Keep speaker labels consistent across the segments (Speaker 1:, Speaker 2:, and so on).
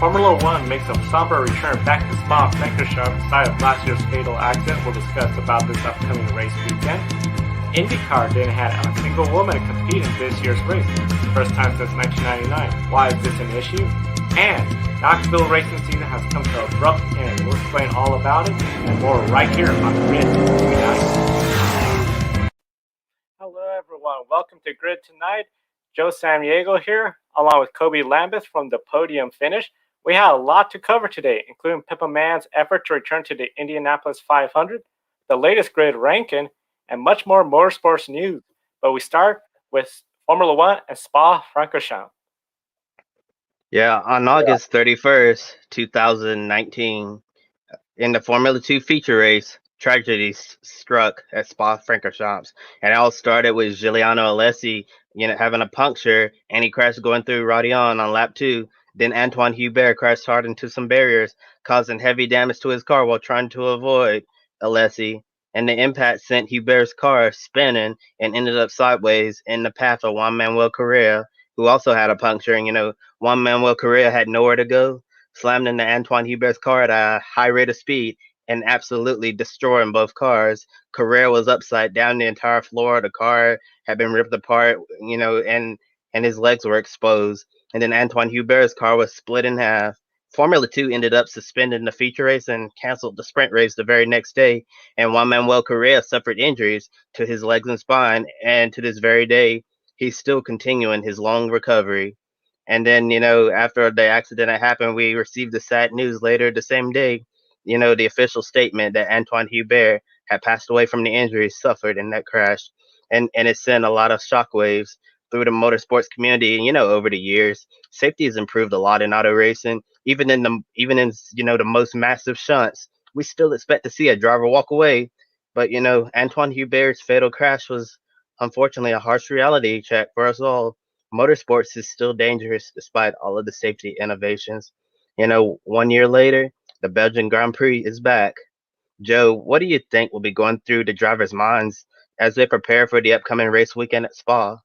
Speaker 1: Formula One makes a somber return back to Spa-Francorchamps side of last year's fatal accident. We'll discuss about this upcoming race weekend. IndyCar didn't have a single woman compete in this year's race, first time since 1999. Why is this an issue? And Knoxville racing season has come to an abrupt end. We'll explain all about it and more right here on Grid Tonight. Hello everyone, welcome to Grid Tonight. Joe Samaniego here, along with Kobe Lambeth from the Podium Finish. We had a lot to cover today, including Pippa Mann's effort to return to the Indianapolis 500, the latest grid ranking, and much more motorsports news. But we start with Formula One and Spa-Francorchamps.
Speaker 2: Yeah, on August 31st, 2019, in the Formula 2 feature race, tragedy struck at Spa-Francorchamps. And it all started with Giuliano Alessi, having a puncture, and he crashed going through Rodillon on lap 2. Then Anthoine Hubert crashed hard into some barriers, causing heavy damage to his car while trying to avoid Alessi. And the impact sent Hubert's car spinning and ended up sideways in the path of Juan Manuel Correa, who also had a puncture. And, Juan Manuel Correa had nowhere to go, slammed into Anthoine Hubert's car at a high rate of speed and absolutely destroying both cars. Correa was upside down the entire floor. The car had been ripped apart, and his legs were exposed. And then Anthoine Hubert's car was split in half. Formula 2 ended up suspending the feature race and canceled the sprint race the very next day. And Juan Manuel Correa suffered injuries to his legs and spine. And to this very day, he's still continuing his long recovery. And then, after the accident had happened, we received the sad news later the same day, the official statement that Anthoine Hubert had passed away from the injuries suffered in that crash. And it sent a lot of shockwaves through the motorsports community. Over the years, safety has improved a lot in auto racing. Even in the most massive shunts, we still expect to see a driver walk away. But Anthoine Hubert's fatal crash was unfortunately a harsh reality check for us all. Motorsports is still dangerous despite all of the safety innovations. 1 year later, the Belgian Grand Prix is back. Joe, what do you think will be going through the drivers' minds as they prepare for the upcoming race weekend at Spa?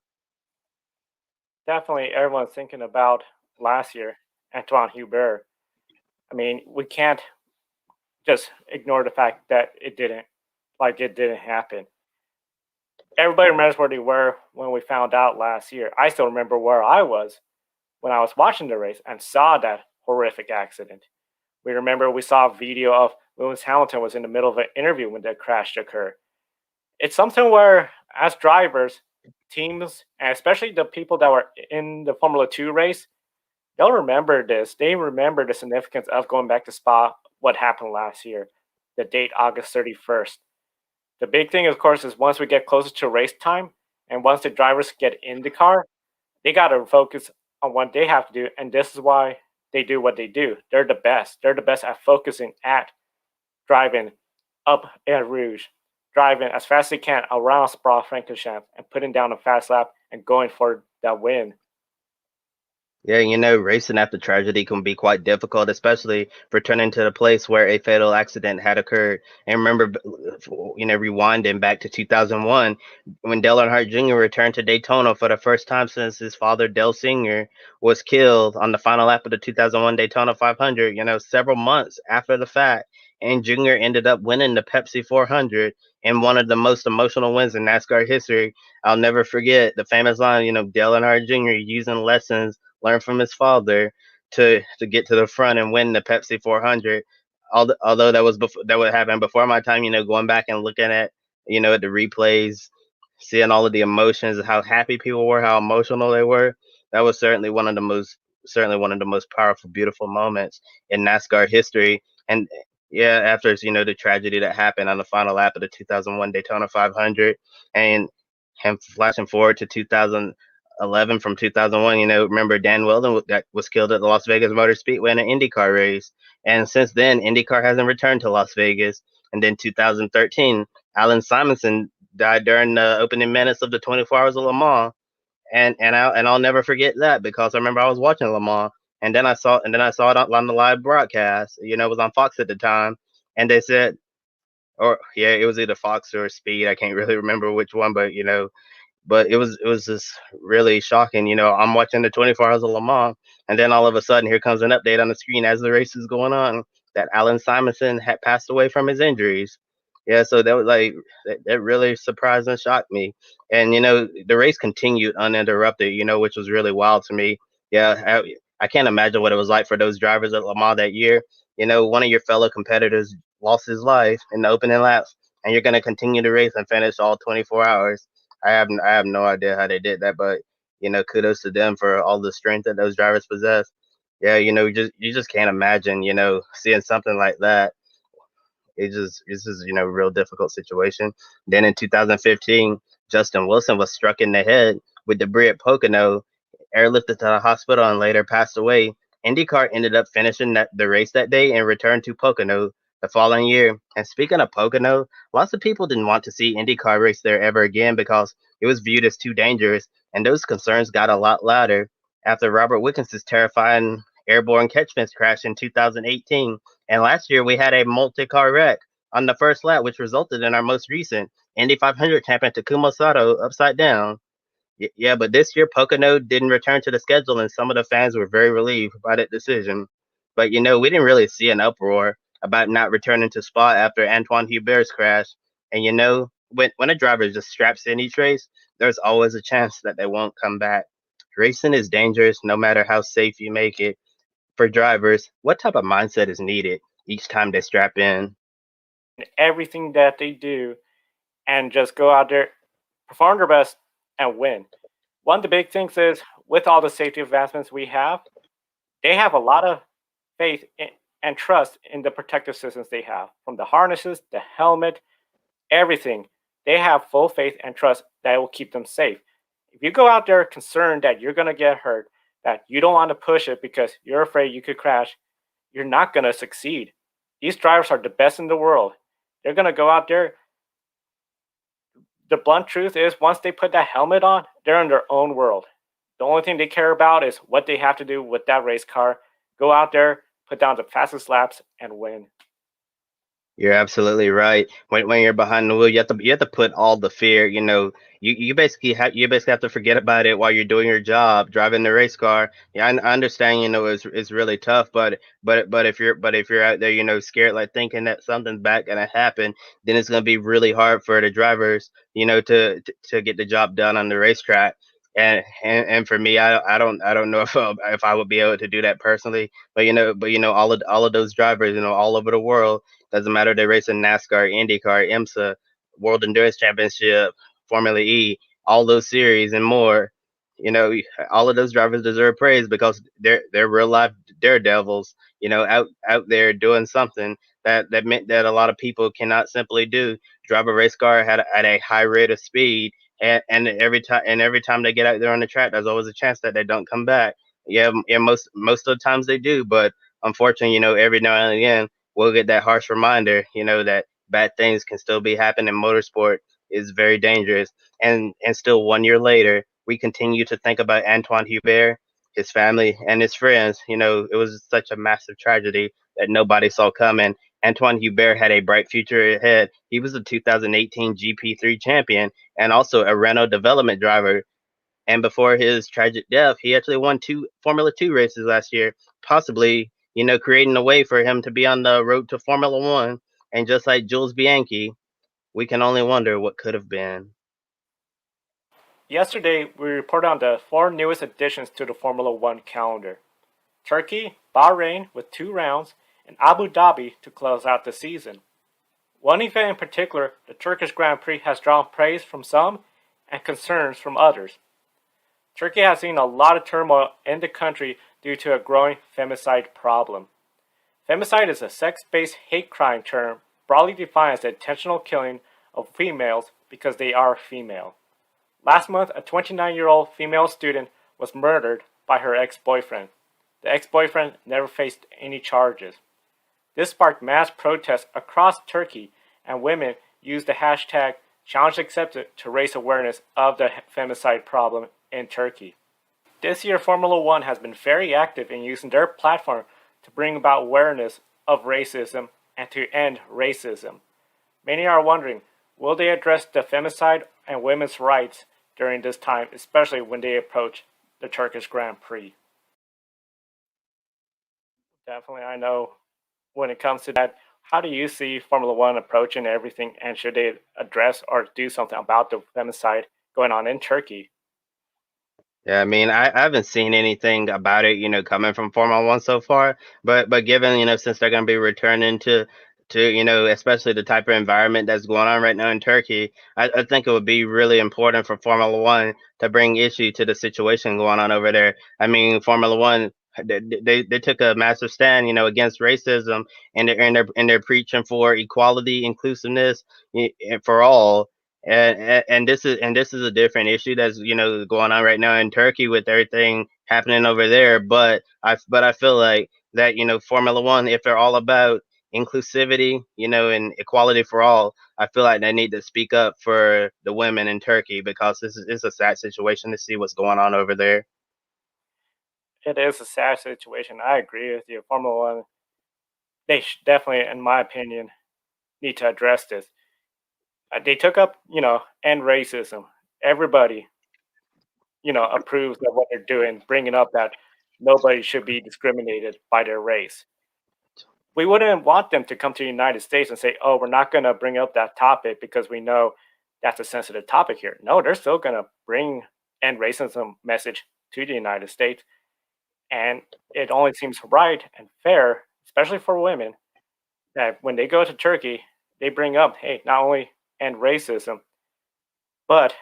Speaker 1: Definitely everyone's thinking about last year, Anthoine Hubert. I mean, we can't just ignore the fact that it didn't happen. Everybody remembers where they were when we found out last year. I still remember where I was when I was watching the race and saw that horrific accident. We saw a video of Lewis Hamilton was in the middle of an interview when that crash occurred. It's something where, as drivers, teams, and especially the people that were in the Formula 2 race, they'll remember this. They remember the significance of going back to Spa, what happened last year, the date August 31st. The big thing, of course, is once we get closer to race time and once the drivers get in the car, they got to focus on what they have to do. And this is why they do what they do. They're the best. They're the best at focusing at driving up at Rouge, driving as fast as they can around Spa-Francorchamps and putting down a fast lap and going for that win.
Speaker 2: Yeah, racing after tragedy can be quite difficult, especially returning to the place where a fatal accident had occurred. And remember, rewinding back to 2001, when Dale Earnhardt Jr. returned to Daytona for the first time since his father, Dale Sr., was killed on the final lap of the 2001 Daytona 500, several months after the fact. And Jr. ended up winning the Pepsi 400 in one of the most emotional wins in NASCAR history. I'll never forget the famous line, Dale Earnhardt Jr. using lessons learned from his father to get to the front and win the Pepsi 400. Although that would happen before my time, going back and looking at, at the replays, seeing all of the emotions, how happy people were, how emotional they were. That was certainly one of the most powerful, beautiful moments in NASCAR history. And yeah, after the tragedy that happened on the final lap of the 2001 Daytona 500, and him flashing forward to 2011 from 2001, remember Dan Weldon that was killed at the Las Vegas Motor Speedway in an IndyCar race, and since then IndyCar hasn't returned to Las Vegas. And then 2013, Alan Simonson died during the opening minutes of the 24 Hours of Le Mans, and I'll never forget that because I remember I was watching Le Mans. And then I saw it on the live broadcast. It was on Fox at the time, and they said, it was either Fox or Speed. I can't really remember which one, but but it was just really shocking. I'm watching the 24 Hours of Le Mans, and then all of a sudden, here comes an update on the screen as the race is going on that Alan Simonson had passed away from his injuries. Yeah, so that was like that really surprised and shocked me. And the race continued uninterrupted. Which was really wild to me. Yeah, I can't imagine what it was like for those drivers at Le Mans that year. One of your fellow competitors lost his life in the opening laps, and you're going to continue the race and finish all 24 hours. I have no idea how they did that, but kudos to them for all the strength that those drivers possess. Yeah, you just can't imagine, seeing something like that. It's just a real difficult situation. Then in 2015, Justin Wilson was struck in the head with debris at Pocono, airlifted to the hospital, and later passed away. IndyCar ended up finishing the race that day and returned to Pocono the following year. And speaking of Pocono, lots of people didn't want to see IndyCar race there ever again because it was viewed as too dangerous, and those concerns got a lot louder after Robert Wickens' terrifying airborne catch fence crash in 2018. And last year we had a multi-car wreck on the first lap, which resulted in our most recent Indy 500 champion Takuma Sato upside down. Yeah, but this year Pocono didn't return to the schedule, and some of the fans were very relieved by that decision. But we didn't really see an uproar about not returning to Spa after Anthoine Hubert's crash. And when a driver just straps in each race, there's always a chance that they won't come back. Racing is dangerous, no matter how safe you make it. For drivers, what type of mindset is needed each time they strap in?
Speaker 1: Everything that they do and just go out there, perform their best, and win. One of the big things is with all the safety advancements we have, they have a lot of faith and trust in the protective systems they have, from the harnesses, the helmet, everything. They have full faith and trust that it will keep them safe. If you go out there concerned that you're going to get hurt, that you don't want to push it because you're afraid you could crash, you're not going to succeed. These drivers are the best in the world. They're going to go out there. The blunt truth is, once they put that helmet on, they're in their own world. The only thing they care about is what they have to do with that race car. Go out there, put down the fastest laps, and win.
Speaker 2: You're absolutely right. When you're behind the wheel, you have to put all the fear. You basically have to forget about it while you're doing your job, driving the race car. Yeah, I understand. It's really tough, but if you're out there, scared, like thinking that something's bad gonna happen, then it's gonna be really hard for the drivers, to get the job done on the racetrack. And for me, I don't know if I would be able to do that personally. But all of those drivers, all over the world. Doesn't matter they race in NASCAR, IndyCar, IMSA, World Endurance Championship, Formula E, all those series and more. You know, all of those drivers deserve praise because they're real life daredevils. Out there doing something that meant that a lot of people cannot simply do. Drive a race car at a high rate of speed, and every time they get out there on the track, there's always a chance that they don't come back. Yeah, most of the times they do, but unfortunately, every now and again we'll get that harsh reminder, that bad things can still be happening. Motorsport is very dangerous. And still 1 year later, we continue to think about Anthoine Hubert, his family, and his friends. It was such a massive tragedy that nobody saw coming. Anthoine Hubert had a bright future ahead. He was a 2018 GP3 champion and also a Renault development driver. And before his tragic death, he actually won two Formula Two races last year, possibly, creating a way for him to be on the road to Formula One. And just like Jules Bianchi, we can only wonder what could have been.
Speaker 1: Yesterday, we reported on the four newest additions to the Formula One calendar: Turkey, Bahrain with 2 rounds, and Abu Dhabi to close out the season. One event in particular, the Turkish Grand Prix, has drawn praise from some and concerns from others. Turkey has seen a lot of turmoil in the country due to a growing femicide problem. Femicide is a sex-based hate crime term broadly defined as the intentional killing of females because they are female. Last month, a 29-year-old female student was murdered by her ex-boyfriend. The ex-boyfriend never faced any charges. This sparked mass protests across Turkey, and women used the hashtag #ChallengeAccepted to raise awareness of the femicide problem in Turkey. This year, Formula One has been very active in using their platform to bring about awareness of racism and to end racism. Many are wondering, will they address the femicide and women's rights during this time, especially when they approach the Turkish Grand Prix. Definitely, I know when it comes to that. How do you see Formula One approaching everything, and should they address or do something about the femicide going on in Turkey?
Speaker 2: Yeah, I mean, I haven't seen anything about it, coming from Formula One so far. But given, since they're going to be returning to, especially the type of environment that's going on right now in Turkey, I think it would be really important for Formula One to bring issue to the situation going on over there. I mean, Formula One, they took a massive stand, against racism, and they're preaching for equality, inclusiveness, for all. And this is a different issue that's going on right now in Turkey with everything happening over there. But I feel like that Formula One, if they're all about inclusivity, and equality for all, I feel like they need to speak up for the women in Turkey, because this is it's a sad situation to see what's going on over there.
Speaker 1: It is a sad situation. I agree with you. Formula One, they definitely, in my opinion, need to address this. They took up, end racism. Everybody, approves of what they're doing, bringing up that nobody should be discriminated by their race. We wouldn't want them to come to the United States and say, "Oh, we're not going to bring up that topic because we know that's a sensitive topic here." No, they're still going to bring end racism message to the United States, and it only seems right and fair, especially for women, that when they go to Turkey, they bring up, "Hey, not only end racism, but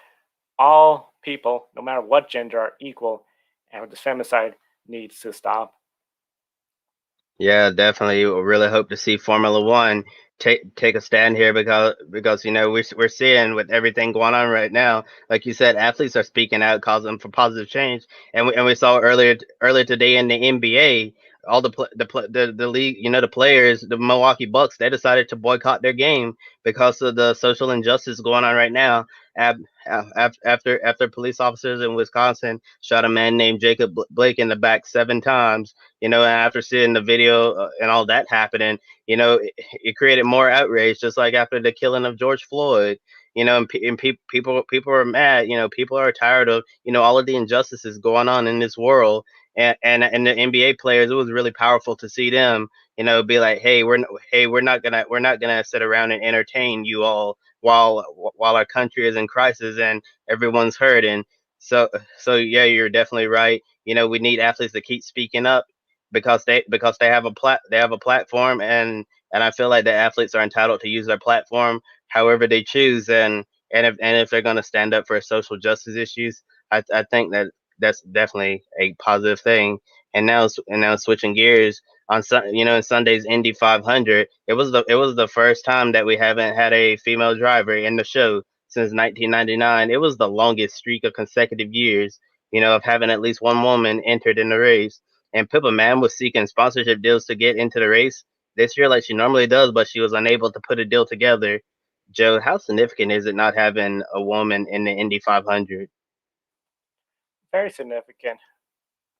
Speaker 1: all people, no matter what gender, are equal, and this femicide needs to stop."
Speaker 2: Yeah, definitely. We really hope to see Formula One take a stand here, because we're seeing with everything going on right now. Like you said, athletes are speaking out, causing for positive change, and we saw earlier today in the NBA, all the league, the players, the Milwaukee Bucks, they decided to boycott their game because of the social injustice going on right now. Ab, after police officers in Wisconsin shot a man named Jacob Blake in the back 7 times, and after seeing the video, and all that happening, it created more outrage, just like after the killing of George Floyd. People are mad. People are tired of all of the injustices going on in this world. And the NBA players, it was really powerful to see them, be like, hey, we're not gonna sit around and entertain you all while our country is in crisis and everyone's hurting. So yeah, you're definitely right. We need athletes to keep speaking up, because they have a platform, and I feel like the athletes are entitled to use their platform however they choose. And if they're going to stand up for social justice issues, I think that's definitely a positive thing. And now switching gears, in Sunday's Indy 500, it was the first time that we haven't had a female driver in the show since 1999. It was the longest streak of consecutive years, of having at least one woman entered in the race. And Pippa Mann was seeking sponsorship deals to get into the race this year, like she normally does, but she was unable to put a deal together. Joe, how significant is it not having a woman in the Indy 500?
Speaker 1: Very significant.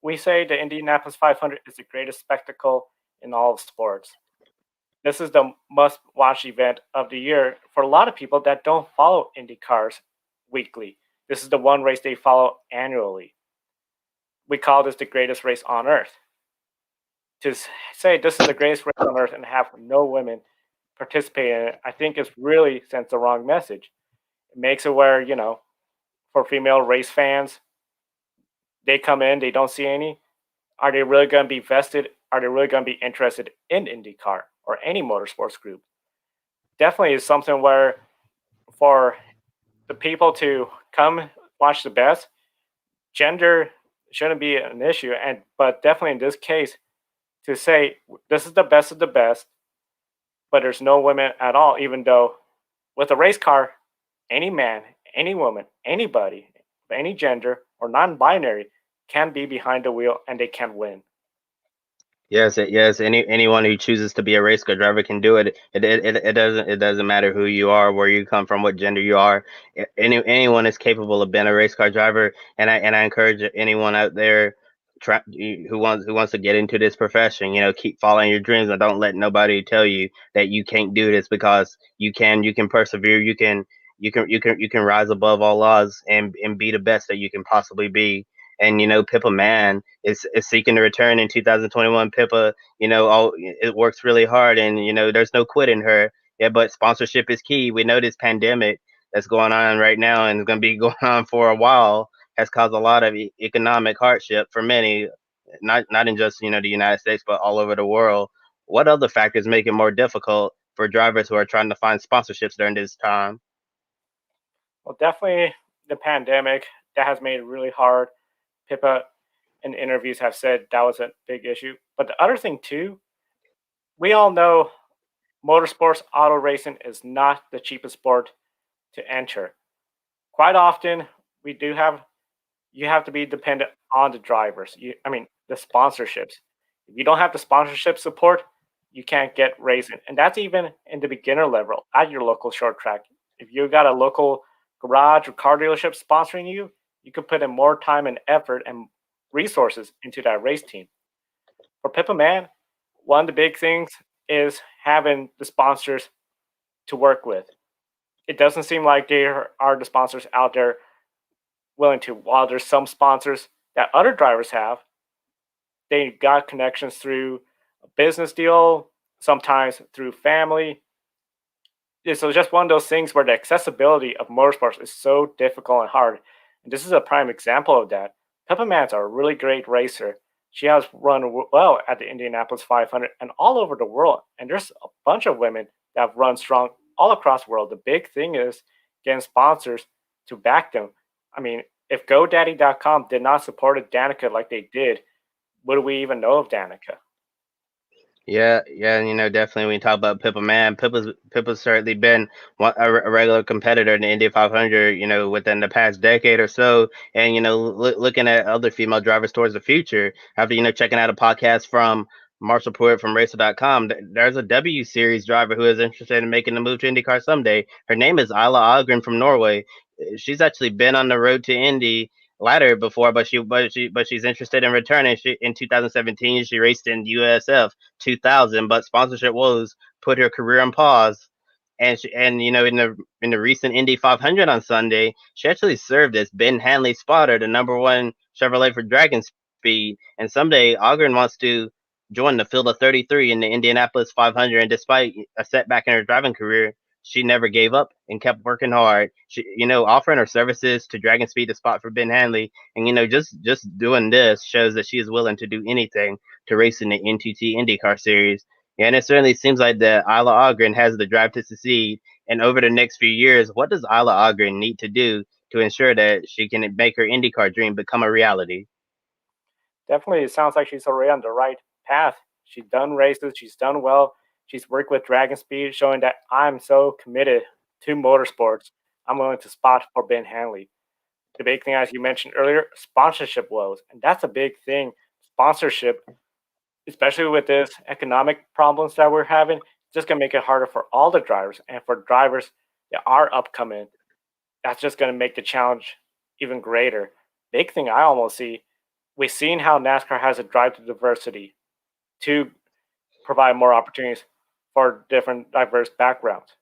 Speaker 1: We say the Indianapolis 500 is the greatest spectacle in all of sports. This is the must watch event of the year for a lot of people that don't follow Indy cars weekly. This is the one race they follow annually. We call this the greatest race on earth. To say this is the greatest race on earth and have no women participate in it, I think is really sends the wrong message. It makes it where, for female race fans, they come in, they don't see any. Are they really going to be vested? Are they really going to be interested in IndyCar or any motorsports group? Definitely is something where for the people to come watch the best, gender shouldn't be an issue. And but definitely in this case, to say this is the best of the best, but there's no women at all, even though with a race car, any man, any woman, anybody, any gender or non-binary can be behind the wheel and they can win.
Speaker 2: Yes. Anyone who chooses to be a race car driver can do it. It doesn't matter who you are, where you come from, what gender you are. Anyone is capable of being a race car driver, and I encourage anyone out there who wants to get into this profession. Keep following your dreams, and don't let nobody tell you that you can't do this, because you can. You can persevere. you can rise above all odds and be the best that you can possibly be. And Pippa Mann is seeking to return in 2021. Pippa, all it works really hard, and there's no quit in her. Yeah, but sponsorship is key. We know this pandemic that's going on right now and is going to be going on for a while has caused a lot of economic hardship for many, not in just the United States, but all over the world. What other factors make it more difficult for drivers who are trying to find sponsorships during this time?
Speaker 1: Well, definitely the pandemic that has made it really hard. Pippa in interviews have said that was a big issue. But the other thing too, we all know motorsports auto racing is not the cheapest sport to enter. Quite often, we do have you have to be dependent on the drivers. I mean, the sponsorships. If you don't have the sponsorship support, you can't get racing, and that's even in the beginner level at your local short track. If you got a local garage or car dealership sponsoring you, you could put in more time and effort and resources into that race team. For Pippa Man, one of the big things is having the sponsors to work with. It doesn't seem like there are the sponsors out there willing to. While there's some sponsors that other drivers have, they got connections through a business deal, sometimes through family. So it's just one of those things where the accessibility of motorsports is so difficult and hard. And this is a prime example of that. Peppa Man's a really great racer. She has run well at the Indianapolis 500 and all over the world. And there's a bunch of women that have run strong all across the world. The big thing is getting sponsors to back them. I mean, if GoDaddy.com did not support Danica like they did, would we even know of Danica?
Speaker 2: Yeah, yeah, and definitely when you talk about Pippa Man, Pippa's certainly been a regular competitor in the Indy 500, within the past decade or so. And looking at other female drivers towards the future, after checking out a podcast from Marshall Pruitt from Racer.com, there's a W Series driver who is interested in making the move to IndyCar someday. Her name is Isla Ogren from Norway. She's actually been on the road to Indy ladder before, but she's interested in returning. In 2017, she raced in USF 2000, but sponsorship woes put her career on pause. And in the recent Indy 500 on Sunday, she actually served as Ben Hanley's spotter, the number one Chevrolet for Dragon Speed. And someday Ogren wants to join the field of 33 in the Indianapolis 500. And despite a setback in her driving career, she never gave up and kept working hard. She, offering her services to Dragon Speed to spot for Ben Hanley, and just doing this shows that she is willing to do anything to race in the NTT IndyCar Series. And it certainly seems like that Isla Ogren has the drive to succeed. And over the next few years, what does Isla Ogren need to do to ensure that she can make her IndyCar dream become a reality?
Speaker 1: Definitely, it sounds like she's already on the right path. She's done races, she's done well. She's worked with Dragon Speed, showing that I'm so committed to motorsports. I'm willing to spot for Ben Hanley. The big thing, as you mentioned earlier, sponsorship woes, and that's a big thing. Sponsorship, especially with this economic problems that we're having, just gonna make it harder for all the drivers and for drivers that are upcoming. That's just gonna make the challenge even greater. Big thing I almost see, we've seen how NASCAR has a drive to diversity to provide more opportunities for different diverse backgrounds.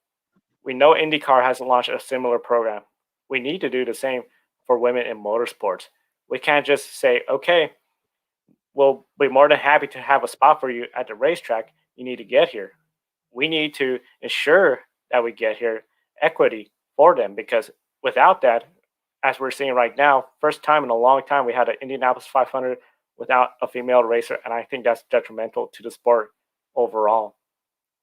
Speaker 1: We know IndyCar hasn't launched a similar program. We need to do the same for women in motorsports. We can't just say, okay, we'll be more than happy to have a spot for you at the racetrack. You need to get here. We need to ensure that we get here equity for them because without that, as we're seeing right now, first time in a long time we had an Indianapolis 500 without a female racer, and I think that's detrimental to the sport overall.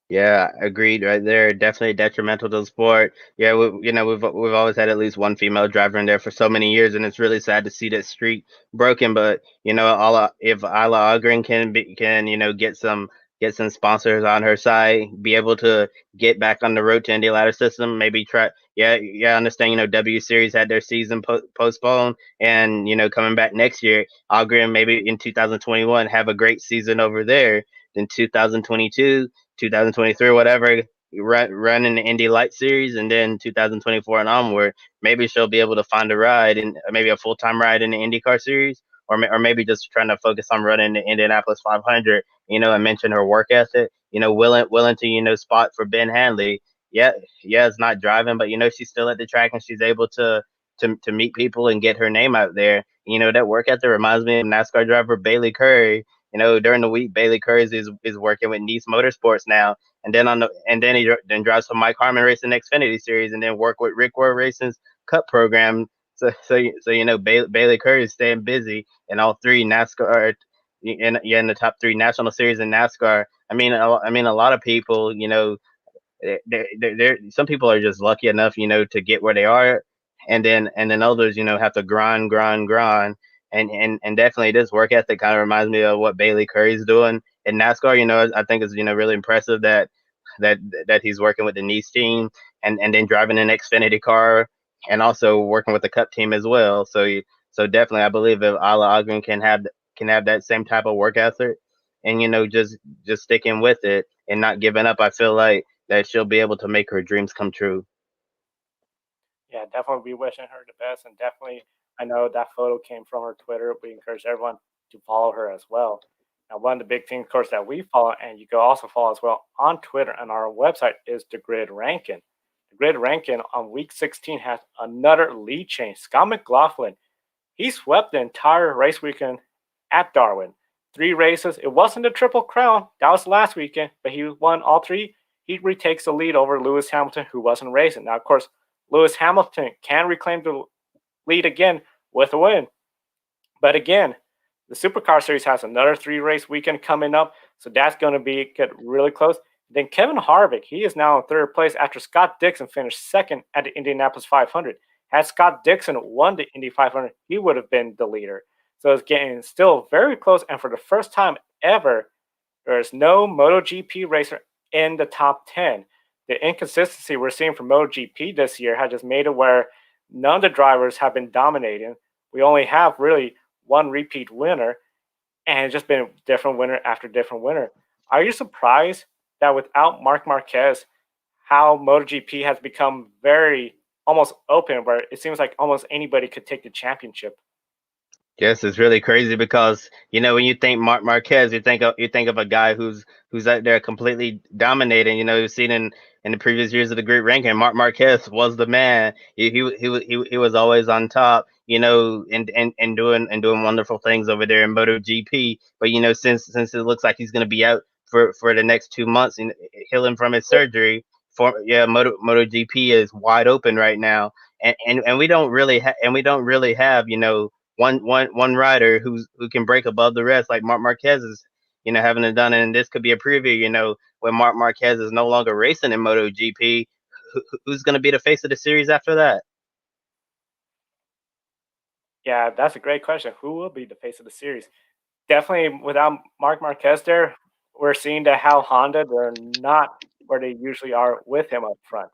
Speaker 2: Yeah, agreed right there. Definitely detrimental to the sport. Yeah, we've always had at least one female driver in there for so many years, and it's really sad to see that streak broken. But if Isla Ogren can get some sponsors on her side, be able to get back on the road to Indy ladder system, maybe try. Yeah, yeah, I understand. W Series had their season postponed, and coming back next year, Ogren maybe in 2021 have a great season over there. Then 2022. 2023, whatever, run in the Indy Light Series, and then 2024 and onward, maybe she'll be able to find a ride and maybe a full time ride in the IndyCar Series, or maybe just trying to focus on running the Indianapolis 500. And mention her work ethic. Willing to spot for Ben Hanley. yeah, yeah, is not driving, but she's still at the track and she's able to meet people and get her name out there. That work ethic reminds me of NASCAR driver Bailey Curry. During the week, Bailey Curry is working with Nice Motorsports now, and then he then drives for Mike Harmon Racing Xfinity Series, and then work with Rick Ware Racing's Cup program. So Bailey Curry is staying busy in all three NASCAR, in the top three national series in NASCAR. I mean, a lot of people, some people are just lucky enough, to get where they are, and then others, have to grind, and definitely this work ethic kind of reminds me of what Bailey Curry's doing in NASCAR. I think it's really impressive that that he's working with the Nice team, and then driving an Xfinity car, and also working with the Cup team as well. So definitely, I believe if Ala Agrin can have that same type of work ethic, and just sticking with it and not giving up, I feel like that she'll be able to make her dreams come true.
Speaker 1: Yeah, definitely be wishing her the best, and definitely I know that photo came from her Twitter. We encourage everyone to follow her as well. Now, one of the big things, of course, that we follow, and you can also follow as well on Twitter and our website, is the grid ranking. The grid ranking on week 16 has another lead change. Scott McLaughlin, he swept the entire race weekend at Darwin. 3 races. It wasn't a triple crown. That was last weekend, but he won all 3. He retakes the lead over Lewis Hamilton, who wasn't racing. Now, of course, Lewis Hamilton can reclaim the lead again with a win. But again, the Supercar Series has another 3-race weekend coming up, so that's going to get really close. Then Kevin Harvick, he is now in third place after Scott Dixon finished second at the Indianapolis 500. Had Scott Dixon won the Indy 500, he would have been the leader. So it's getting still very close, and for the first time ever, there is no MotoGP racer in the top 10. The inconsistency we're seeing from MotoGP this year has just made it where none of the drivers have been dominating. We only have really one repeat winner, and it's just been different winner after different winner. Are you surprised that without Mark Marquez, how MotoGP has become very almost open, where it seems like almost anybody could take the championship?
Speaker 2: Yes, it's really crazy because when you think Mark Marquez, you think of a guy who's out there completely dominating. You've seen in the previous years of the grid ranking, Mark Marquez was the man. He was always on top. And doing wonderful things over there in MotoGP. But since it looks like he's going to be out for the next 2 months and healing from his surgery, MotoGP is wide open right now, and we don't really have one rider who can break above the rest like Mark Marquez is, having it done. And this could be a preview, when Mark Marquez is no longer racing in MotoGP, who's going to be the face of the series after that?
Speaker 1: Yeah, that's a great question. Who will be the face of the series? Definitely without Mark Marquez there, we're seeing that how Honda, they're not where they usually are with him up front.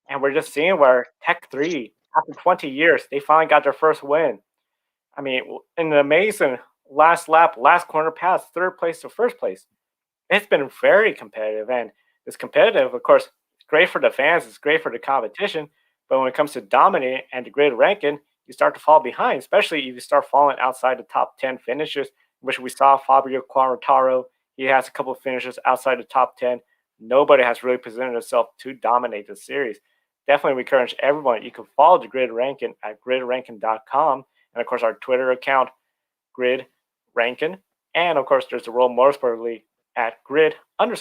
Speaker 1: And we're just seeing where Tech 3, after 20 years, they finally got their first win. I mean, in an amazing last lap, last corner pass, third place to first place. It's been very competitive. And it's competitive, of course, it's great for the fans, it's great for the competition. But when it comes to dominating and the grid ranking, you start to fall behind, especially if you start falling outside the top 10 finishes, which we saw Fabio Quartararo. He has a couple of finishes outside the top 10. Nobody has really presented himself to dominate the series. Definitely encourage everyone. You can follow the grid ranking at gridranking.com. And of course, our Twitter account, Grid Rankin. And of course, there's the World Motorsport League at grid_WML.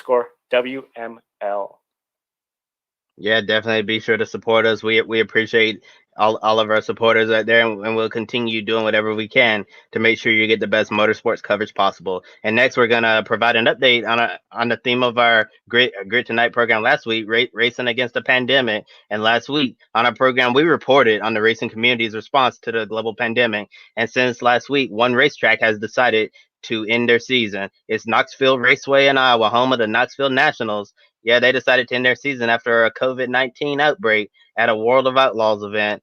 Speaker 2: Yeah, definitely be sure to support us. We appreciate all of our supporters out there, and we'll continue doing whatever we can to make sure you get the best motorsports coverage possible. And next, we're gonna provide an update on the theme of our Grid Tonight program last week, racing against the pandemic. And last week on our program, we reported on the racing community's response to the global pandemic. And since last week, one racetrack has decided to end their season. It's Knoxville Raceway in Iowa, home of the Knoxville Nationals. Yeah, they decided to end their season after a COVID-19 outbreak at a World of Outlaws event.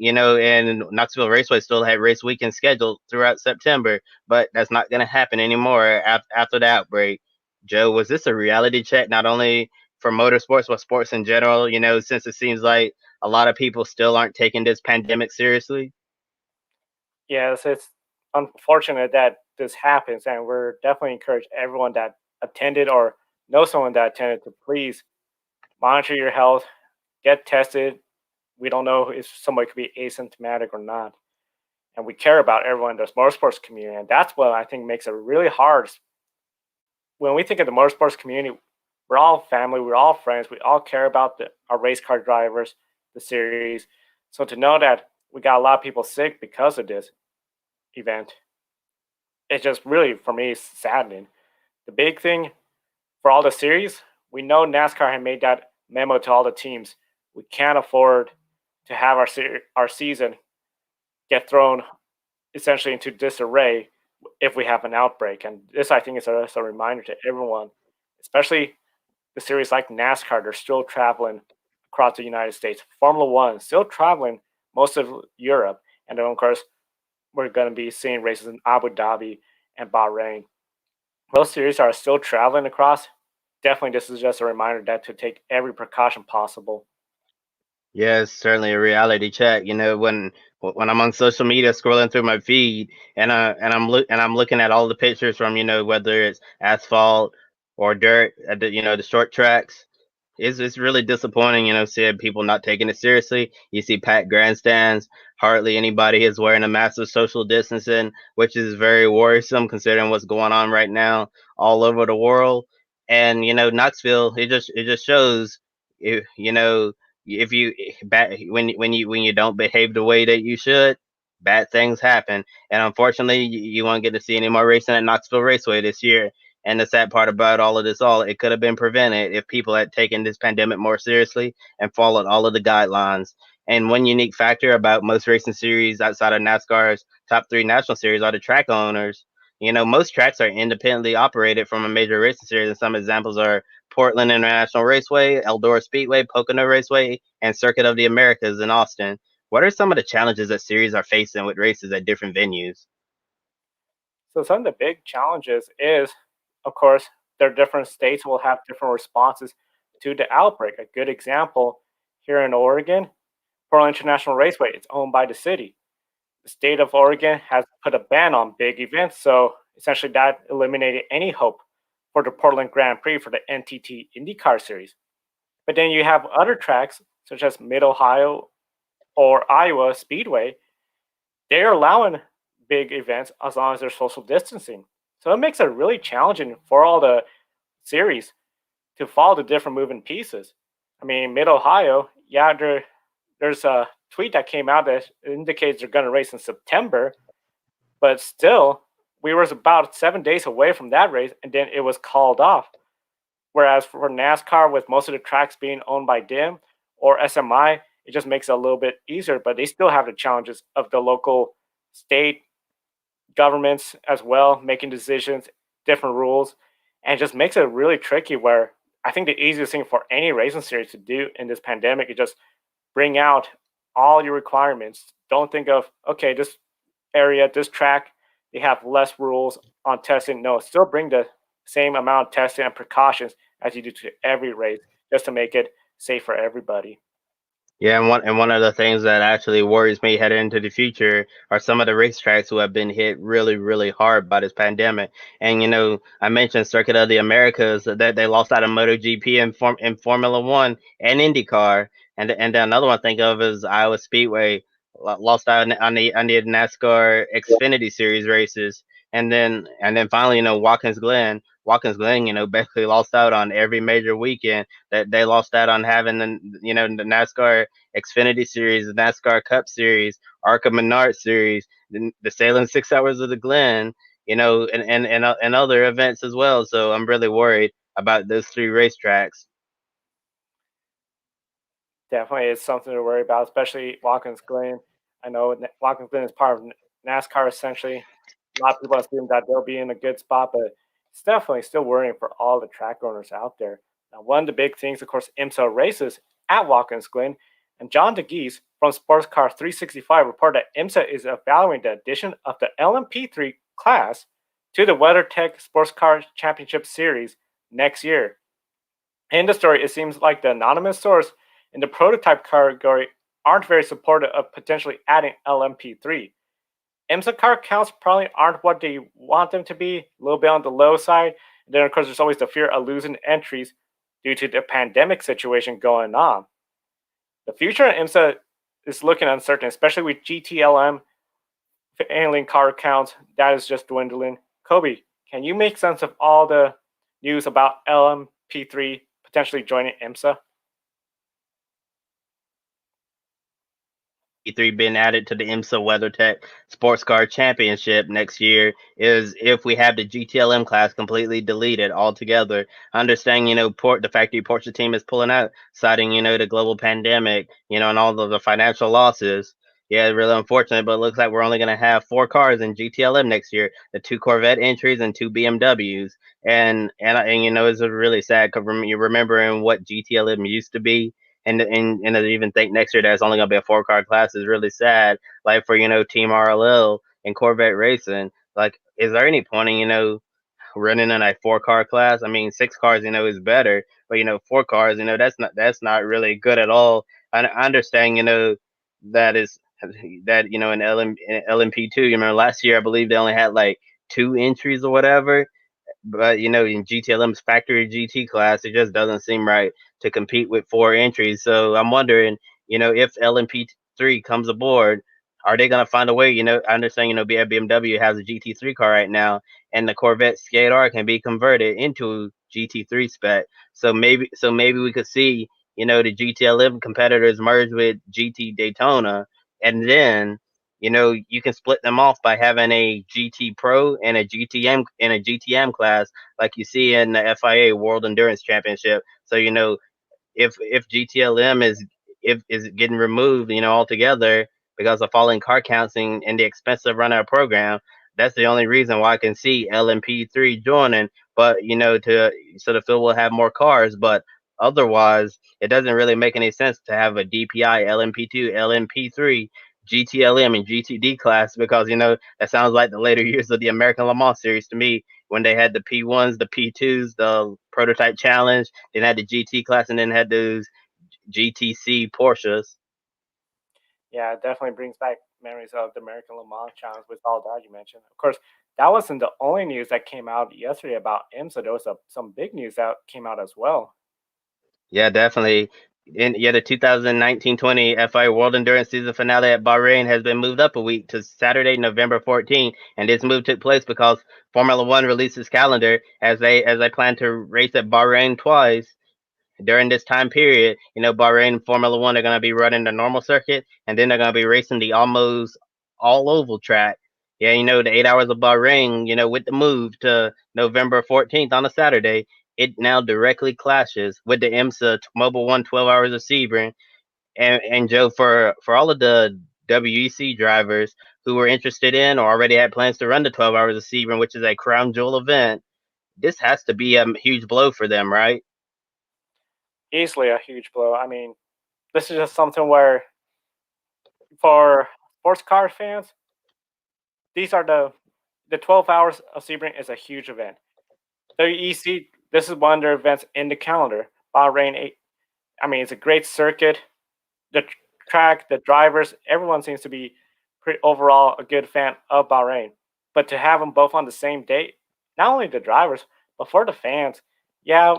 Speaker 2: And Knoxville Raceway still had race weekend scheduled throughout September, but that's not going to happen anymore after the outbreak. Joe, was this a reality check, not only for motorsports, but sports in general? Since it seems like a lot of people still aren't taking this pandemic seriously.
Speaker 1: Yes, it's unfortunate that this happens, and we're definitely encourage everyone that attended or know someone that attended to please monitor your health, get tested. We don't know if somebody could be asymptomatic or not. And we care about everyone in the motorsports community. And that's what I think makes it really hard. When we think of the motorsports community, we're all family, we're all friends, we all care about our race car drivers, the series. So to know that we got a lot of people sick because of this event, it's just really, for me, saddening. The big thing for all the series, we know NASCAR had made that memo to all the teams. We can't afford to have our season get thrown essentially into disarray if we have an outbreak. And this, I think, is a reminder to everyone, especially the series like NASCAR. They're still traveling across the United States. Formula One still traveling most of Europe, and then of course we're going to be seeing races in Abu Dhabi and Bahrain. Those series are still traveling across. Definitely, this is just a reminder that to take every precaution possible.
Speaker 2: Yeah, it's certainly a reality check. When I'm on social media scrolling through my feed and I'm looking at all the pictures from whether it's asphalt or dirt at the short tracks. It's really disappointing, seeing people not taking it seriously. You see packed grandstands. Hardly anybody is wearing a massive social distancing, which is very worrisome considering what's going on right now all over the world. And Knoxville, it just shows if if you bad when you don't behave the way that you should, bad things happen. And unfortunately, you won't get to see any more racing at Knoxville Raceway this year. And the sad part about all of this, it could have been prevented if people had taken this pandemic more seriously and followed all of the guidelines. And one unique factor about most racing series outside of NASCAR's top three national series are the track owners. Most tracks are independently operated from a major racing series, and some examples are Portland International Raceway, Eldora Speedway, Pocono Raceway, and Circuit of the Americas in Austin. What are some of the challenges that series are facing with races at different venues?
Speaker 1: So some of the big challenges is, of course, their different states will have different responses to the outbreak. A good example here in Oregon, Portland International Raceway, it's owned by the city. The state of Oregon has put a ban on big events, so essentially that eliminated any hope for the Portland Grand Prix for the NTT IndyCar Series. But then you have other tracks such as Mid Ohio or Iowa Speedway. They're allowing big events as long as they're social distancing. So it makes it really challenging for all the series to follow the different moving pieces. I mean, Mid Ohio, yeah, there's a tweet that came out that indicates they're going to race in September, but still, we were about 7 days away from that race, and then it was called off. Whereas for NASCAR, with most of the tracks being owned by DIM or SMI, it just makes it a little bit easier, but they still have the challenges of the local state governments as well making decisions, different rules, and it just makes it really tricky. Where I think the easiest thing for any racing series to do in this pandemic is just bring out all your requirements. Don't think of, okay, this area, this track, they have less rules on testing. No, still bring the same amount of testing and precautions as you do to every race, just to make it safe for everybody.
Speaker 2: Yeah, and one of the things that actually worries me heading into the future are some of the racetracks who have been hit really, really hard by this pandemic. And I mentioned Circuit of the Americas that they lost out of MotoGP and Formula One and IndyCar, and then another one I think of is Iowa Speedway lost out on the NASCAR Xfinity Series races, and then finally Watkins Glen basically lost out on every major weekend that they lost out on having the NASCAR Xfinity Series, the NASCAR Cup Series, ARCA Menard Series, the Salem 6 Hours of the Glen, and other events as well. So I'm really worried about those three racetracks.
Speaker 1: Definitely, it's something to worry about, especially Watkins Glen. I know Watkins Glen is part of NASCAR essentially. A lot of people assume that they'll be in a good spot, but it's definitely still worrying for all the track owners out there. Now, one of the big things, of course, IMSA races at Watkins Glen, and John DeGeese from Sports Car 365 reported that IMSA is evaluating the addition of the LMP3 class to the WeatherTech Sports Car Championship Series next year. In the story, it seems like the anonymous source in the prototype category aren't very supportive of potentially adding LMP3. IMSA car counts probably aren't what they want them to be, a little bit on the low side. And then, of course, there's always the fear of losing entries due to the pandemic situation going on. The future of IMSA is looking uncertain, especially with GTLM failing car counts. That is just dwindling. Kobe, can you make sense of all the news about LMP3 potentially joining IMSA?
Speaker 2: E3 being added to the IMSA WeatherTech Sports Car Championship next year is if we have the GTLM class completely deleted altogether. I understand, the factory Porsche team is pulling out, citing, the global pandemic, and all of the financial losses. Yeah, really unfortunate, but it looks like we're only going to have 4 cars in GTLM next year: the 2 Corvette entries and 2 BMWs. And it's really sad because you're remembering what GTLM used to be, and to even think next year that's only gonna be a 4 car class is really sad. Like for Team RLL and Corvette Racing, like is there any point in running in a 4 car class? I mean, 6 cars is better, but 4 cars, that's not really good at all. I understand that is that in LMP2, last year I believe they only had like 2 entries or whatever, but in GTLM's factory GT class, it just doesn't seem right to compete with 4 entries. So I'm wondering, if LMP3 comes aboard, are they gonna find a way? I understand, BMW has a GT3 car right now, and the Corvette Skate R can be converted into GT3 spec. So maybe we could see, the GTLM competitors merge with GT Daytona, and then you can split them off by having a GT Pro and a GTM class, like you see in the FIA World Endurance Championship. So if GTLM is getting removed, altogether because of falling car counts and the expensive run out program, that's the only reason why I can see LMP3 joining. But to so the field will have more cars, but otherwise, it doesn't really make any sense to have a DPI, LMP2, LMP3, GTLM, and GTD class because that sounds like the later years of the American Le Mans series to me, when they had the P1s, the P2s, the prototype challenge, then had the GT class, and then had those GTC Porsches.
Speaker 1: Yeah, it definitely brings back memories of the American Le Mans Challenge with all that you mentioned. Of course, that wasn't the only news that came out yesterday about IMSA. There was some big news that came out as well.
Speaker 2: Yeah, definitely. The 2019-20 FIA World Endurance Season finale at Bahrain has been moved up a week to Saturday, November 14th, and this move took place because Formula One released its calendar as they plan to race at Bahrain twice during this time period. Bahrain and Formula One are going to be running the normal circuit, and then they're going to be racing the almost all oval track. Yeah, the 8 hours of Bahrain, with the move to November 14th on a Saturday, it now directly clashes with the IMSA Mobile One 12 hours of Sebring. And Joe, for all of the WEC drivers who were interested in or already had plans to run the 12 hours of Sebring, which is a crown jewel event, this has to be a huge blow for them, right?
Speaker 1: Easily a huge blow. I mean, this is just something where for sports car fans, these are the 12 hours of Sebring is a huge event. WEC, this is one of their events in the calendar. Bahrain 8. I mean, it's a great circuit. The track, the drivers, everyone seems to be overall a good fan of Bahrain. But to have them both on the same date, not only the drivers, but for the fans, yeah,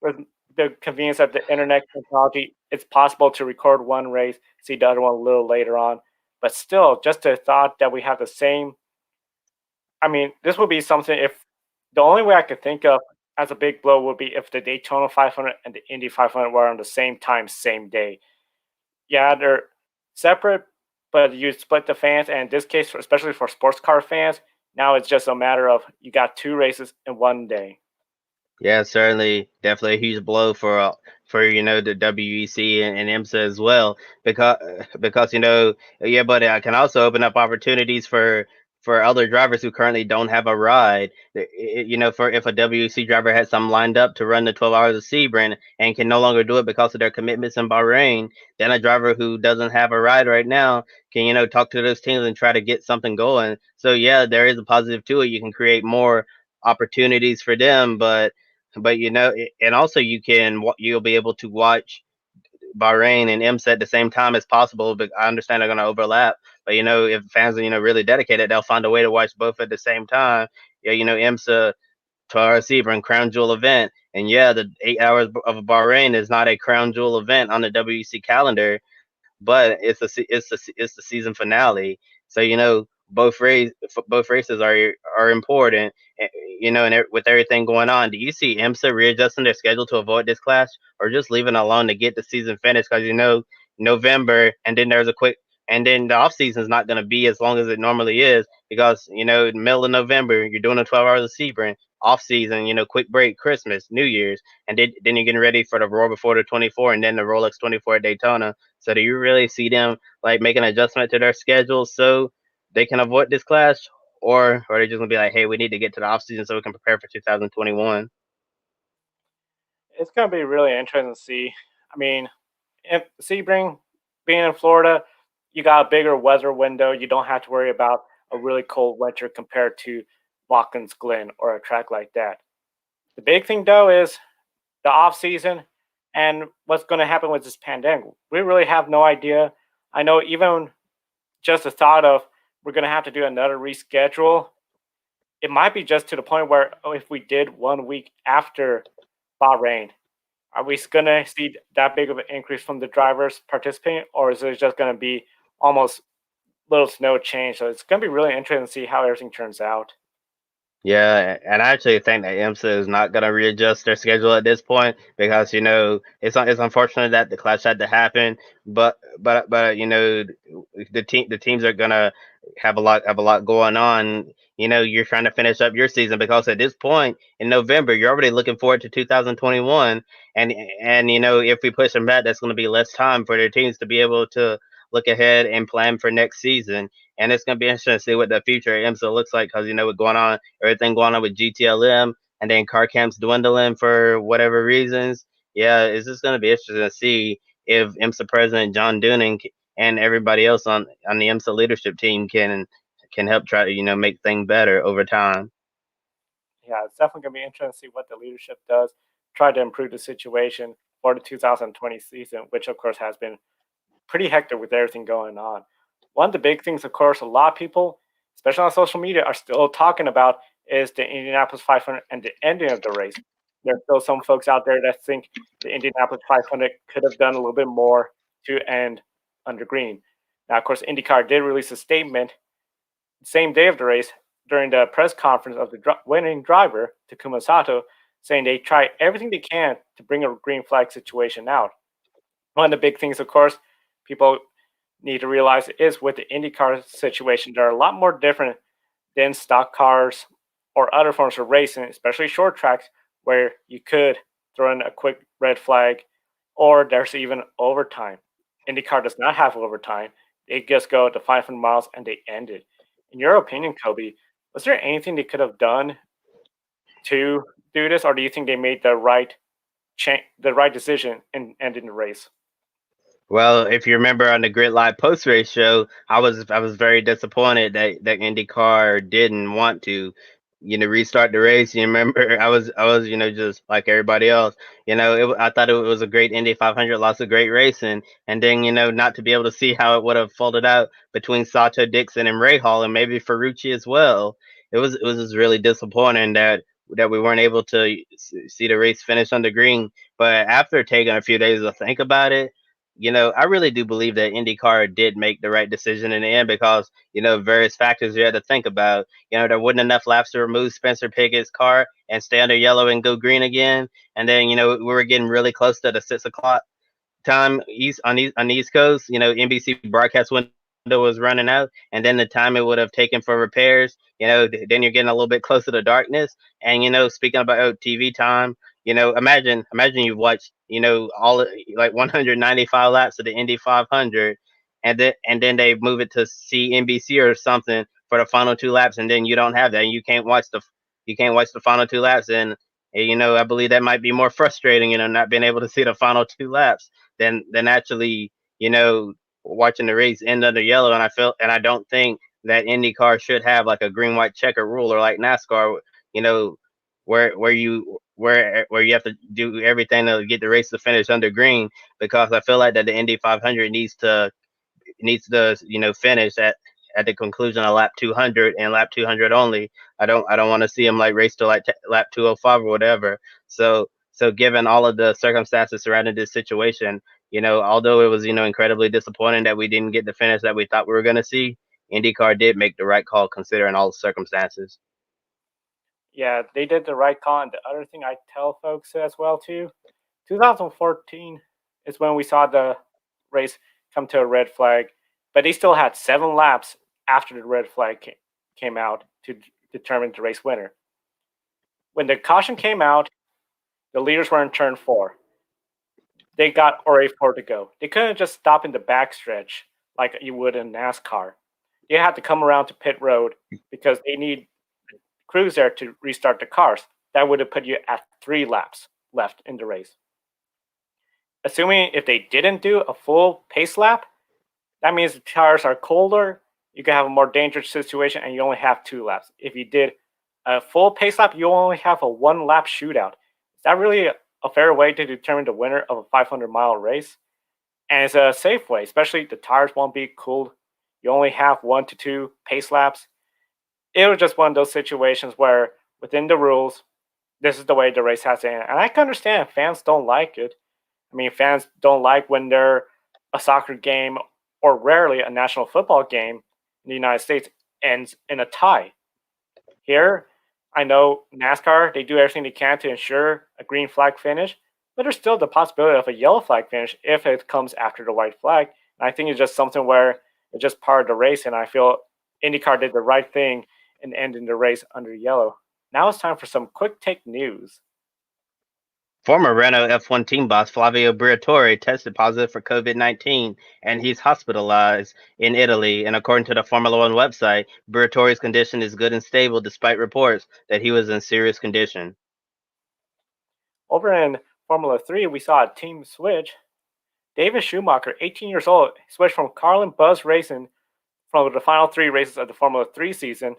Speaker 1: with the convenience of the internet technology, it's possible to record one race, see the other one a little later on. But still, just the thought that we have the same. I mean, this would be something if the only way I could think of as a big blow would be if the Daytona 500 and the Indy 500 were on the same time, same day. Yeah, they're separate, but you split the fans. And in this case, especially for sports car fans, now it's just a matter of you got 2 races in one day.
Speaker 2: Yeah, certainly, definitely a huge blow for the WEC and IMSA as well, because yeah, but it can also open up opportunities for other drivers who currently don't have a ride. For if a WEC driver has some lined up to run the 12 hours of Sebring and can no longer do it because of their commitments in Bahrain, then a driver who doesn't have a ride right now can talk to those teams and try to get something going. So yeah, there is a positive to it. You can create more opportunities for them, but and also you'll be able to watch Bahrain and IMSA at the same time as possible. But I understand they're going to overlap. But if fans are really dedicated, they'll find a way to watch both at the same time. Yeah, IMSA 12 hour Sebring crown jewel event. And yeah, the 8 hours of Bahrain is not a crown jewel event on the WEC calendar, but it's the season finale. So both races are important. eh, with everything going on, do you see IMSA readjusting their schedule to avoid this clash, or just leaving it alone to get the season finished? Because November, and then there's a quick, and then the off season is not going to be as long as it normally is, because in the middle of November you're doing a 12 hours of Sebring. Off season, quick break, Christmas, New Year's, and then you're getting ready for the Roar Before the 24, and then the Rolex 24 at Daytona. So do you really see them like making an adjustment to their schedule so they can avoid this clash, or they just gonna be like, hey, we need to get to the off season so we can prepare for 2021?
Speaker 1: It's going to be really interesting to see. I mean, if Sebring being in Florida, you got a bigger weather window. You don't have to worry about a really cold winter compared to Watkins Glen or a track like that. The big thing though is the off season and what's going to happen with this pandemic. We really have no idea. I know even just the thought of we're going to have to do another reschedule, it might be just to the point where if we did 1 week after Bahrain, are we going to see that big of an increase from the drivers participating, or is it just going to be almost little to no change? So it's going to be really interesting to see how everything turns out.
Speaker 2: Yeah, and I actually think that IMSA is not going to readjust their schedule at this point, because it's unfortunate that the clash had to happen, but the teams are going to have a lot going on. You're trying to finish up your season, because at this point in November you're already looking forward to 2021, and if we push them back, that's going to be less time for their teams to be able to look ahead and plan for next season. And it's going to be interesting to see what the future of IMSA looks like, because what's going on, everything going on with GTLM, and then car camps dwindling for whatever reasons. Yeah, it's just going to be interesting to see if IMSA president John Doonan and everybody else on the IMSA leadership team can help try to make things better over time.
Speaker 1: Yeah, it's definitely going to be interesting to see what the leadership does, try to improve the situation for the 2020 season, which of course has been pretty hectic with everything going on. One of the big things, of course, a lot of people, especially on social media, are still talking about is the Indianapolis 500 and the ending of the race. There's still some folks out there that think the Indianapolis 500 could have done a little bit more to end under green. Now, of course, IndyCar did release a statement the same day of the race during the press conference of the winning driver, Takuma Sato, saying they try everything they can to bring a green flag situation out. One of the big things, of course, people need to realize is with the IndyCar situation, they're a lot more different than stock cars or other forms of racing, especially short tracks, where you could throw in a quick red flag or there's even overtime. IndyCar does not have overtime. They just go to 500 miles and they end it. In your opinion, Kobe, was there anything they could have done to do this, or do you think they made the right decision in ending the race?
Speaker 2: Well, if you remember on the Grid Live post race show, I was very disappointed that IndyCar didn't want to, restart the race. You remember, I was just like everybody else. I thought it was a great Indy 500, lots of great racing, and then not to be able to see how it would have folded out between Sato, Dixon, and Ray Hall, and maybe Ferrucci as well. It was just really disappointing that we weren't able to see the race finish on the green. But after taking a few days to think about it, I really do believe that IndyCar did make the right decision in the end, because, various factors you had to think about. There wasn't enough laps to remove Spencer Pickett's car and stay under yellow and go green again. And then, we were getting really close to the 6 o'clock time on the East Coast. NBC broadcast window was running out, and then the time it would have taken for repairs. Then you're getting a little bit closer to darkness. And speaking about TV time, imagine you've watched all like 195 laps of the Indy 500, and then they move it to CNBC or something for the final 2 laps, and then you don't have that, and you can't watch the final 2 laps. And I believe that might be more frustrating, not being able to see the final 2 laps than actually, watching the race end under yellow. And I don't think that IndyCar should have like a green white checker rule, or like NASCAR, you know, where you have to do everything to get the race to finish under green, because I feel like that the Indy 500 needs to finish at the conclusion of lap 200 and lap 200 only. I don't want to see him like race to like lap 205 or whatever. So given all of the circumstances surrounding this situation, although it was incredibly disappointing that we didn't get the finish that we thought we were going to see, IndyCar did make the right call considering all the circumstances.
Speaker 1: Yeah, they did the right call. And the other thing I tell folks as well too, 2014 is when we saw the race come to a red flag, but they still had 7 laps after the red flag came out to determine the race winner. When the caution came out, the leaders were in turn 4. They got RA4 to go. They couldn't just stop in the backstretch like you would in NASCAR. They had to come around to pit road because they need crews there to restart the cars. That would have put you at 3 laps left in the race. Assuming if they didn't do a full pace lap, that means the tires are colder, you can have a more dangerous situation, and you only have 2 laps. If you did a full pace lap, you only have a 1-lap shootout. Is that really a fair way to determine the winner of a 500-mile race? And it's a safe way, especially the tires won't be cooled. You only have 1 to 2 pace laps. It was just one of those situations where, within the rules, this is the way the race has to end. And I can understand fans don't like it. I mean, fans don't like when they're a soccer game or rarely a national football game in the United States ends in a tie. Here, I know NASCAR, they do everything they can to ensure a green flag finish, but there's still the possibility of a yellow flag finish if it comes after the white flag. And I think it's just something where it's just part of the race, and I feel IndyCar did the right thing in ending the race under yellow. Now it's time for some quick take news.
Speaker 2: Former Renault F1 team boss Flavio Briatore tested positive for COVID-19 and he's hospitalized in Italy. And according to the Formula One website, Briatore's condition is good and stable despite reports that he was in serious condition.
Speaker 1: Over in Formula 3, we saw a team switch. David Schumacher, 18 years old, switched from Carlin Buzz Racing from the final 3 races of the Formula 3 season,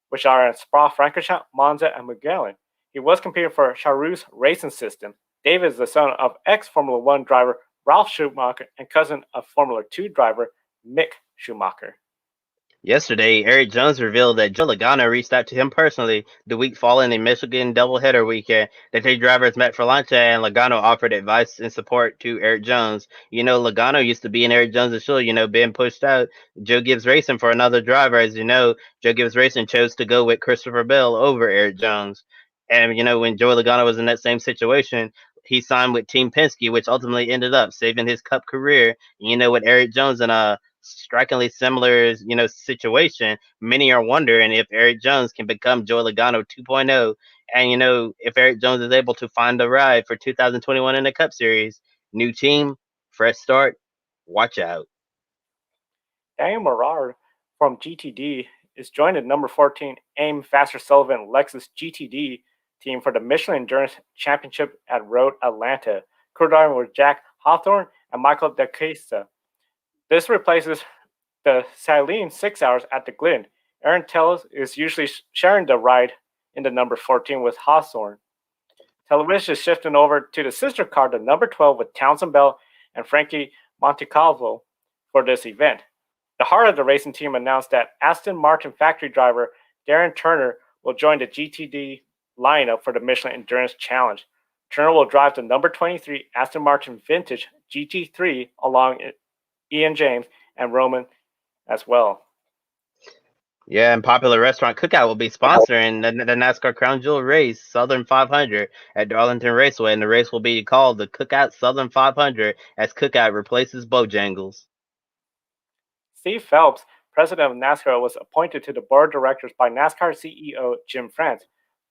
Speaker 1: which are in Spa-Francorchamps, Monza, and Mugello. He was competing for Charoux Racing System. David is the son of ex-Formula 1 driver Ralf Schumacher and cousin of Formula 2 driver Mick Schumacher.
Speaker 2: Yesterday, Eric Jones revealed that Joe Logano reached out to him personally the week following the Michigan doubleheader weekend. The 2 drivers met for lunch, and Logano offered advice and support to Eric Jones. Logano used to be in Eric Jones' show, being pushed out. Joe Gibbs Racing for another driver. As you know, Joe Gibbs Racing chose to go with Christopher Bell over Eric Jones. And, when Joe Logano was in that same situation, he signed with Team Penske, which ultimately ended up saving his Cup career. With Eric Jones in a strikingly similar, situation, many are wondering if Eric Jones can become Joey Logano 2.0. And, if Eric Jones is able to find a ride for 2021 in the Cup Series, new team, fresh start, watch out.
Speaker 1: Daniel Morard from GTD is joined at number 14 AIM Faster Sullivan Lexus GTD team for the Michelin Endurance Championship at Road Atlanta, co-driving with Jack Hawthorne and Michael DeCasta. This replaces the Saleen 6 hours at the Glen. Aaron Tellis is usually sharing the ride in the number 14 with Hawthorne. Television is shifting over to the sister car, the number 12, with Townsend Bell and Frankie Montecalvo for this event. The heart of the racing team announced that Aston Martin factory driver Darren Turner will join the GTD lineup for the Michelin Endurance Challenge. Turner will drive the number 23 Aston Martin Vintage GT3 along Ian James and Roman as well.
Speaker 2: Yeah, and Popular Restaurant Cookout will be sponsoring the NASCAR Crown Jewel race, Southern 500, at Darlington Raceway, and the race will be called the Cookout Southern 500 as Cookout replaces Bojangles.
Speaker 1: Steve Phelps, president of NASCAR, was appointed to the board of directors by NASCAR CEO Jim France.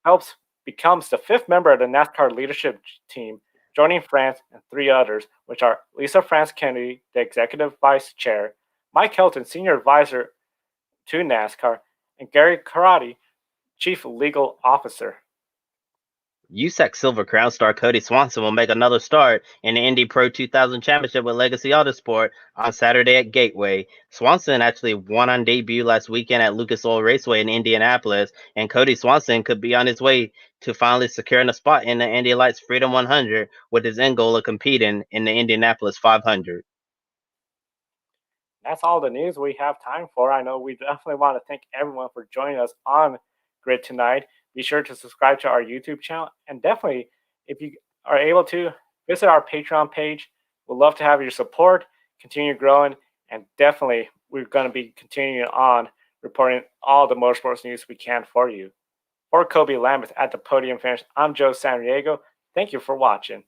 Speaker 1: Phelps becomes the 5th member of the NASCAR leadership team, joining France and 3 others, which are Lisa France Kennedy, the executive vice chair, Mike Helton, senior advisor to NASCAR, and Gary Carati, chief legal officer.
Speaker 2: USAC Silver Crown star Cody Swanson will make another start in the Indy Pro 2000 Championship with Legacy Autosport on Saturday at Gateway. Swanson actually won on debut last weekend at Lucas Oil Raceway in Indianapolis, and Cody Swanson could be on his way to finally securing a spot in the Indy Lights Freedom 100 with his end goal of competing in the Indianapolis 500.
Speaker 1: That's all the news we have time for. I know we definitely want to thank everyone for joining us on Grid tonight. Be sure to subscribe to our YouTube channel, and definitely, if you are able to, visit our Patreon page. We'd love to have your support, continue growing, and definitely we're going to be continuing on reporting all the motorsports news we can for you. For Kobe Lambeth at the podium finish, I'm Joe Sanriego. Thank you for watching.